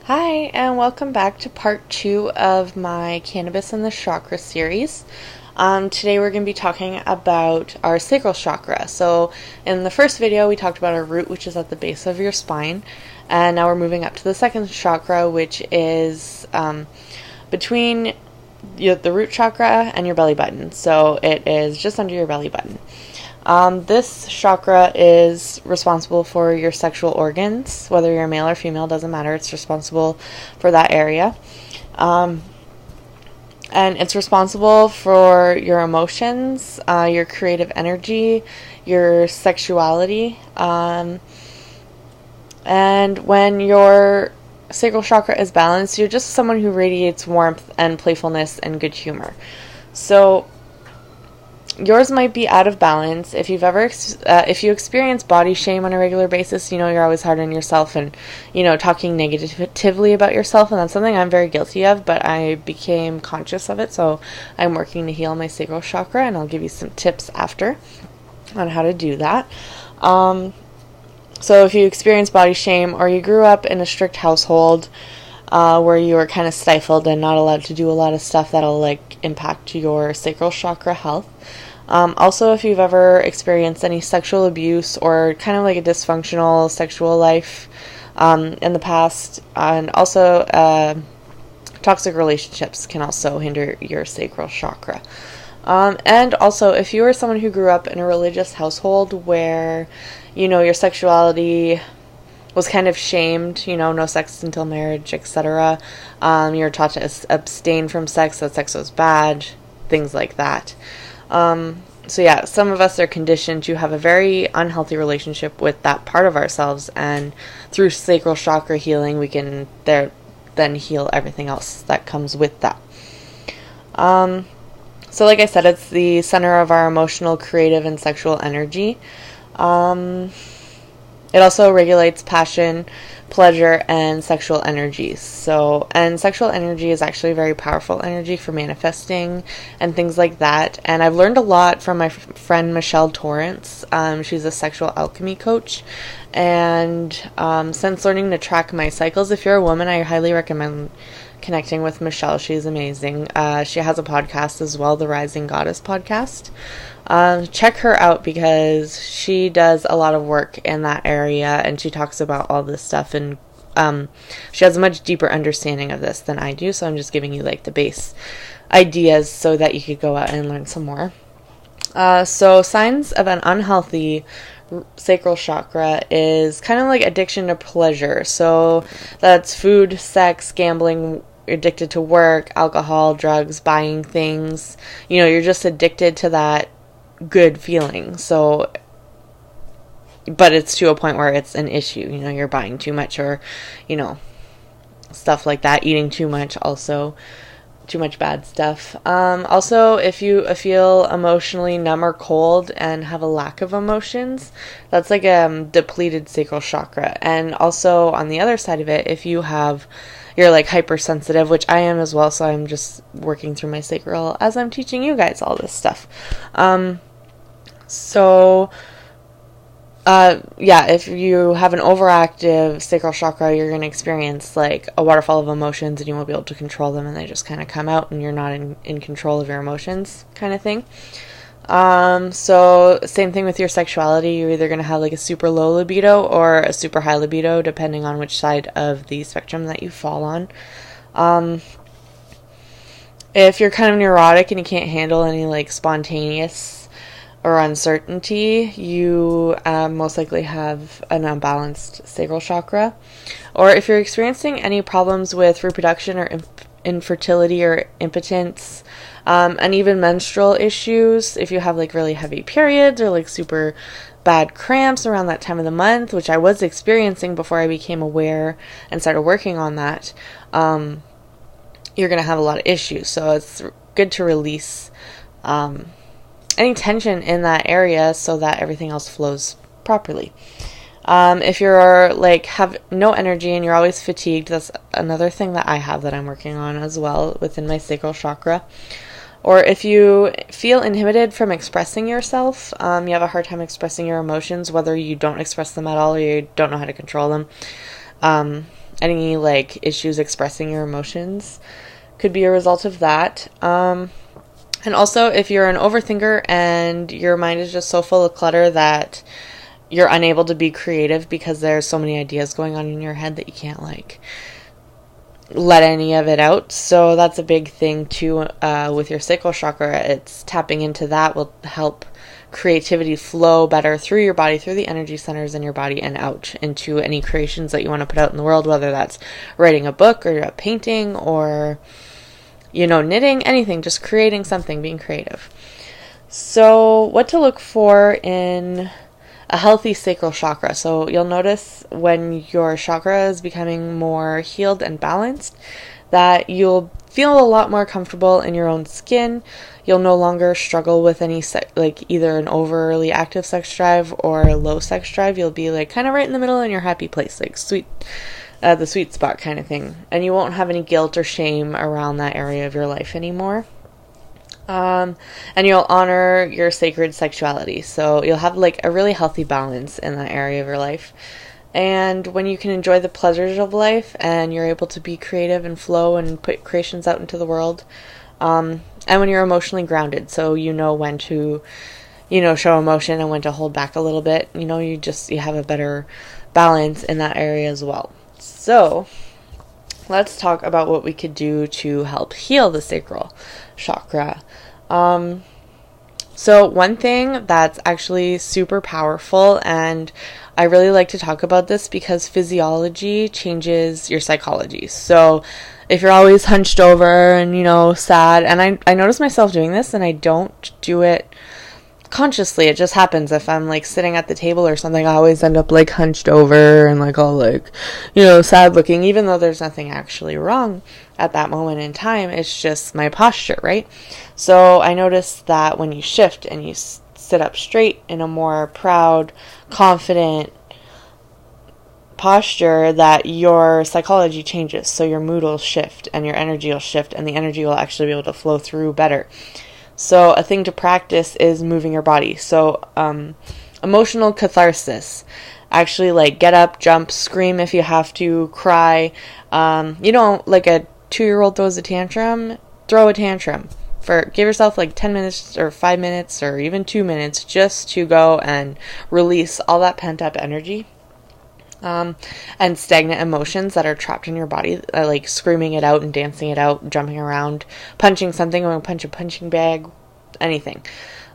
Hi, and welcome back to part 2 of my Cannabis and the Chakra series. Today we're going to be talking about our sacral chakra. So in the first video we talked about our root, which is at the base of your spine, and now we're moving up to the second chakra, which is between the root chakra and your belly button. So it is just under your belly button. This chakra is responsible for your sexual organs, whether you're male or female, doesn't matter. It's responsible for that area. And it's responsible for your emotions, your creative energy, your sexuality. And when your sacral chakra is balanced, you're just someone who radiates warmth and playfulness and good humor. So yours might be out of balance. If you've ever, if you experience body shame on a regular basis, you're always hard on yourself and, talking negatively about yourself. And that's something I'm very guilty of, but I became conscious of it. So I'm working to heal my sacral chakra, and I'll give you some tips after on how to do that. So if you experience body shame, or you grew up in a strict household, where you were kind of stifled and not allowed to do a lot of stuff that'll impact your sacral chakra health. Also, if you've ever experienced any sexual abuse or kind of a dysfunctional sexual life in the past, and also toxic relationships can also hinder your sacral chakra. And also, if you are someone who grew up in a religious household where, your sexuality was kind of shamed, no sex until marriage, etc. You're taught to abstain from sex, that sex was bad, things like that. So yeah, some of us are conditioned to have a very unhealthy relationship with that part of ourselves, and through sacral chakra healing, we can then heal everything else that comes with that. So like I said, it's the center of our emotional, creative, and sexual energy. It also regulates passion, pleasure, and sexual energies. And sexual energy is actually a very powerful energy for manifesting and things like that. And I've learned a lot from my friend Michelle Torrance. She's a sexual alchemy coach. And since learning to track my cycles, if you're a woman, I highly recommend connecting with Michelle. She's amazing. She has a podcast as well, the Rising Goddess podcast. Check her out because she does a lot of work in that area, and she talks about all this stuff, and she has a much deeper understanding of this than I do, so I'm just giving you the base ideas so that you could go out and learn some more. So signs of an unhealthy sacral chakra is kind of like addiction to pleasure. So that's food, sex, gambling, addicted to work, alcohol, drugs, buying things. You're just addicted to that good feeling. So, but it's to a point where it's an issue. You're buying too much, or stuff like that, eating too much, also too much bad stuff. Also, if you feel emotionally numb or cold and have a lack of emotions, that's depleted sacral chakra. And also on the other side of it, if you're hypersensitive, which I am as well, so I'm just working through my sacral as I'm teaching you guys all this stuff. If you have an overactive sacral chakra, you're going to experience a waterfall of emotions, and you won't be able to control them, and they just kind of come out, and you're not in control of your emotions, kind of thing. So same thing with your sexuality. You're either going to have a super low libido or a super high libido, depending on which side of the spectrum that you fall on. If you're kind of neurotic and you can't handle any spontaneous or uncertainty, you most likely have an unbalanced sacral chakra. Or if you're experiencing any problems with reproduction or infertility or impotence, and even menstrual issues, if you have really heavy periods or super bad cramps around that time of the month, which I was experiencing before I became aware and started working on that, you're going to have a lot of issues. So it's good to release any tension in that area so that everything else flows properly. If you're have no energy and you're always fatigued, that's another thing that I have that I'm working on as well within my sacral chakra. Or if you feel inhibited from expressing yourself, you have a hard time expressing your emotions, whether you don't express them at all or you don't know how to control them. any like issues expressing your emotions could be a result of that. And also, if you're an overthinker and your mind is just so full of clutter that you're unable to be creative because there's so many ideas going on in your head that you can't like let any of it out. So that's a big thing too with your sacral chakra. It's tapping into that will help creativity flow better through your body, through the energy centers in your body, and out into any creations that you want to put out in the world, whether that's writing a book or a painting or, you know, knitting, anything, just creating something, being creative. So what to look for in a healthy sacral chakra. So you'll notice when your chakra is becoming more healed and balanced that you'll feel a lot more comfortable in your own skin. You'll no longer struggle with any like either an overly active sex drive or low sex drive. You'll be like kind of right in the middle in your happy place, like the sweet spot kind of thing. And you won't have any guilt or shame around that area of your life anymore. And you'll honor your sacred sexuality. So you'll have like a really healthy balance in that area of your life. And when you can enjoy the pleasures of life and you're able to be creative and flow and put creations out into the world, and when you're emotionally grounded, so you know when to, you know, show emotion and when to hold back a little bit, you know, you have a better balance in that area as well. So let's talk about what we could do to help heal the sacral chakra. So one thing that's actually super powerful, and I really like to talk about this because physiology changes your psychology. So if you're always hunched over and, you know, sad, and I notice myself doing this, and I don't do it consciously, it just happens. If I'm like sitting at the table or something, I always end up like hunched over and like all like, you know, sad looking, even though there's nothing actually wrong at that moment in time. It's just my posture, right? So I noticed that when you shift and you sit up straight in a more proud, confident posture, that your psychology changes. So your mood will shift and your energy will shift, and the energy will actually be able to flow through better. So a thing to practice is moving your body. So emotional catharsis. Actually, like, get up, jump, scream if you have to, cry. You know, like a 2-year-old throws a tantrum, throw a tantrum. Give yourself like 10 minutes or 5 minutes or even 2 minutes just to go and release all that pent-up energy. And stagnant emotions that are trapped in your body, like screaming it out and dancing it out, jumping around, punching something, or punch a punching bag, anything,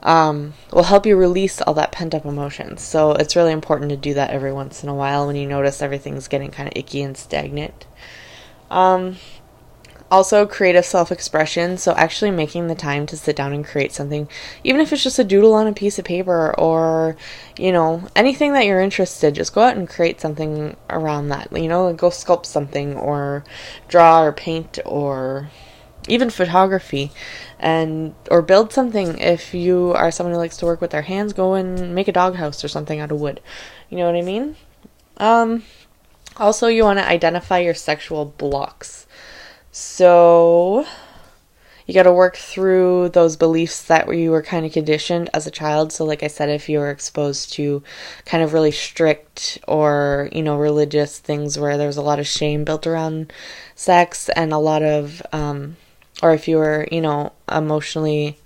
will help you release all that pent-up emotions. So it's really important to do that every once in a while when you notice everything's getting kind of icky and stagnant. Also, creative self-expression. So actually making the time to sit down and create something, even if it's just a doodle on a piece of paper or, you know, anything that you're interested, just go out and create something around that. You know, go sculpt something or draw or paint or even photography, or build something. If you are someone who likes to work with their hands, go and make a doghouse or something out of wood. You know what I mean? Also, you want to identify your sexual blocks. So you got to work through those beliefs that you were kind of conditioned as a child. So like I said, if you were exposed to kind of really strict or, you know, religious things where there's a lot of shame built around sex, and a lot of, or if you were, you know, sexually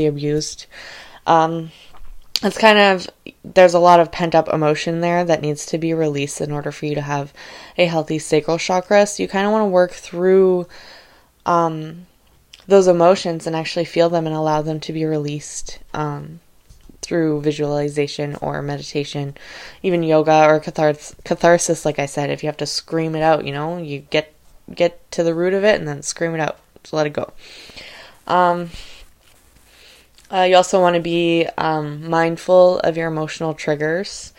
abused, it's kind of, there's a lot of pent-up emotion there that needs to be released in order for you to have a healthy sacral chakra. So you kind of want to work through those emotions and actually feel them and allow them to be released through visualization or meditation, even yoga or catharsis. Like I said, if you have to scream it out, you know, you get to the root of it and then scream it out. So let it go. You also want to be mindful of your emotional triggers,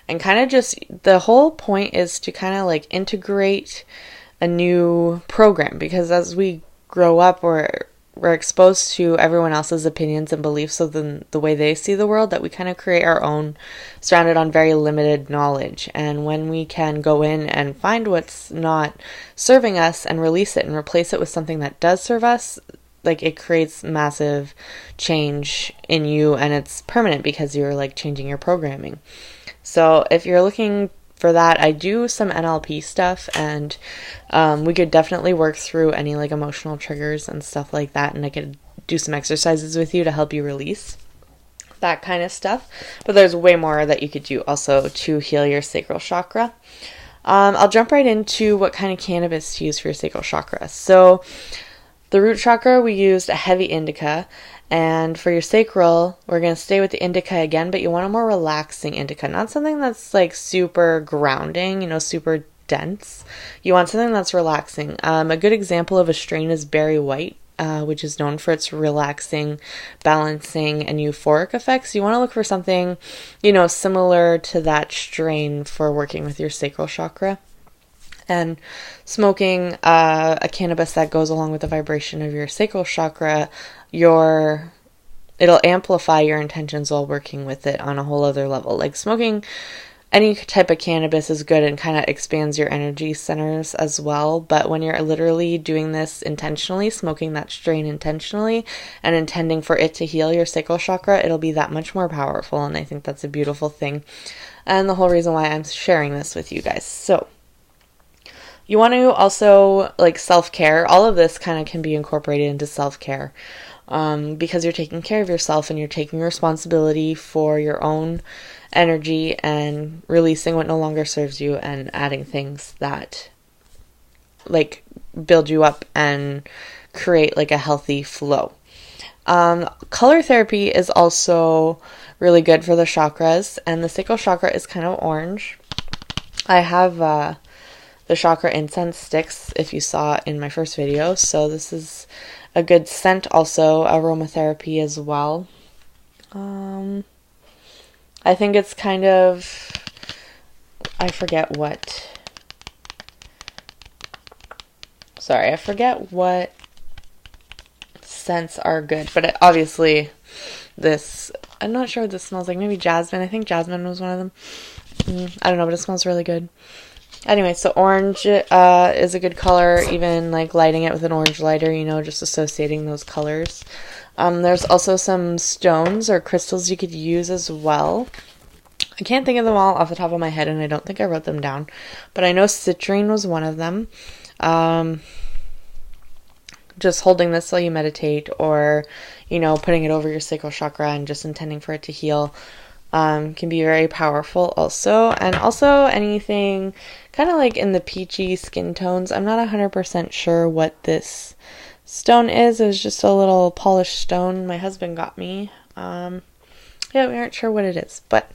and kind of just, the whole point is to kind of like integrate a new program, because as we grow up, we're exposed to everyone else's opinions and beliefs of the way they see the world, that we kind of create our own, surrounded on very limited knowledge. And when we can go in and find what's not serving us and release it and replace it with something that does serve us, like, it creates massive change in you, and it's permanent because you're like changing your programming. So if you're looking for that, I do some NLP stuff, and we could definitely work through any like emotional triggers and stuff like that, and I could do some exercises with you to help you release that kind of stuff. But there's way more that you could do also to heal your sacral chakra. I'll jump right into what kind of cannabis to use for your sacral chakra. So the root chakra, we used a heavy indica, and for your sacral, we're going to stay with the indica again, but you want a more relaxing indica, not something that's like super grounding, you know, super dense. You want something that's relaxing. A good example of a strain is Berry White, which is known for its relaxing, balancing, and euphoric effects. You want to look for something, you know, similar to that strain for working with your sacral chakra. And smoking a cannabis that goes along with the vibration of your sacral chakra, it'll amplify your intentions while working with it on a whole other level. Like smoking any type of cannabis is good and kind of expands your energy centers as well. But when you're literally doing this intentionally, smoking that strain intentionally and intending for it to heal your sacral chakra, it'll be that much more powerful. And I think that's a beautiful thing. And the whole reason why I'm sharing this with you guys. So you want to also, like, self-care. All of this kind of can be incorporated into self-care because you're taking care of yourself and you're taking responsibility for your own energy and releasing what no longer serves you and adding things that, like, build you up and create, like, a healthy flow. Color therapy is also really good for the chakras, and the sacral chakra is kind of orange. I have the chakra incense sticks, if you saw in my first video. So this is a good scent, also aromatherapy as well. I think it's kind of, I forget what scents are good, but obviously this, I'm not sure what this smells like. Maybe jasmine. I think jasmine was one of them. I don't know, but it smells really good. Anyway, so orange is a good color, even like lighting it with an orange lighter, you know, just associating those colors. There's also some stones or crystals you could use as well. I can't think of them all off the top of my head, and I don't think I wrote them down, but I know citrine was one of them. Just holding this while you meditate, or, you know, putting it over your sacral chakra and just intending for it to heal can be very powerful also. And also anything kind of like in the peachy skin tones. I'm not 100% sure what this stone is. It was just a little polished stone my husband got me. Yeah, we aren't sure what it is, but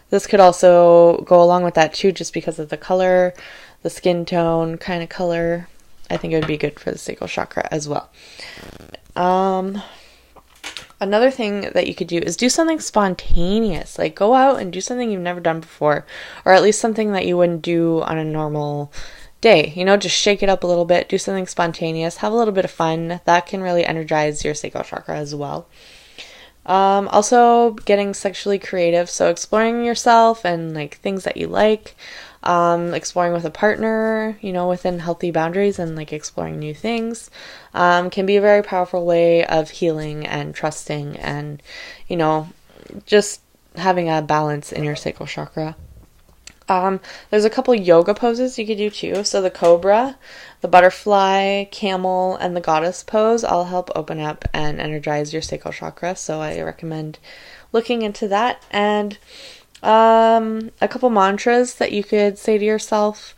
this could also go along with that too, just because of the color, the skin tone kind of color. I think it would be good for the sacral chakra as well. Another thing that you could do is do something spontaneous. Like go out and do something you've never done before, or at least something that you wouldn't do on a normal day. You know, just shake it up a little bit, do something spontaneous, have a little bit of fun. That can really energize your sacral chakra as well. Also getting sexually creative, so exploring yourself and like things that you like, exploring with a partner, you know, within healthy boundaries, and like exploring new things, can be a very powerful way of healing and trusting and, you know, just having a balance in your sacral chakra. There's a couple yoga poses you could do too. So the cobra, the butterfly, camel, and the goddess pose all help open up and energize your sacral chakra. So I recommend looking into that. And a couple mantras that you could say to yourself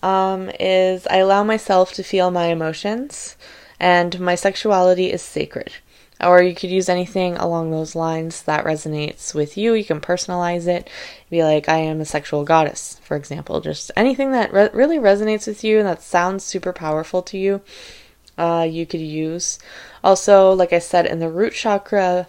is, I allow myself to feel my emotions, and my sexuality is sacred. Or you could use anything along those lines that resonates with you. You can personalize it. Be like, I am a sexual goddess, for example. Just anything that really resonates with you and that sounds super powerful to you, you could use. Also, like I said in the root chakra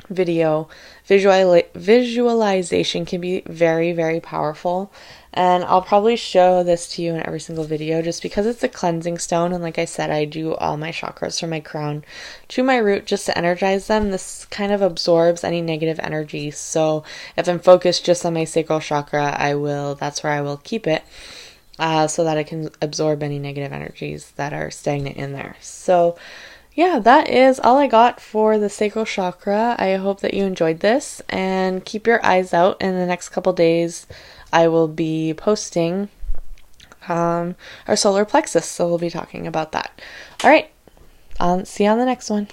video, visualization can be very, very powerful. And I'll probably show this to you in every single video just because it's a cleansing stone. And like I said, I do all my chakras from my crown to my root just to energize them. This kind of absorbs any negative energy. So if I'm focused just on my sacral chakra, that's where I will keep it so that I can absorb any negative energies that are stagnant in there. So yeah, that is all I got for the sacral chakra. I hope that you enjoyed this, and keep your eyes out in the next couple days. I will be posting our solar plexus, so we'll be talking about that. All right, see you on the next one.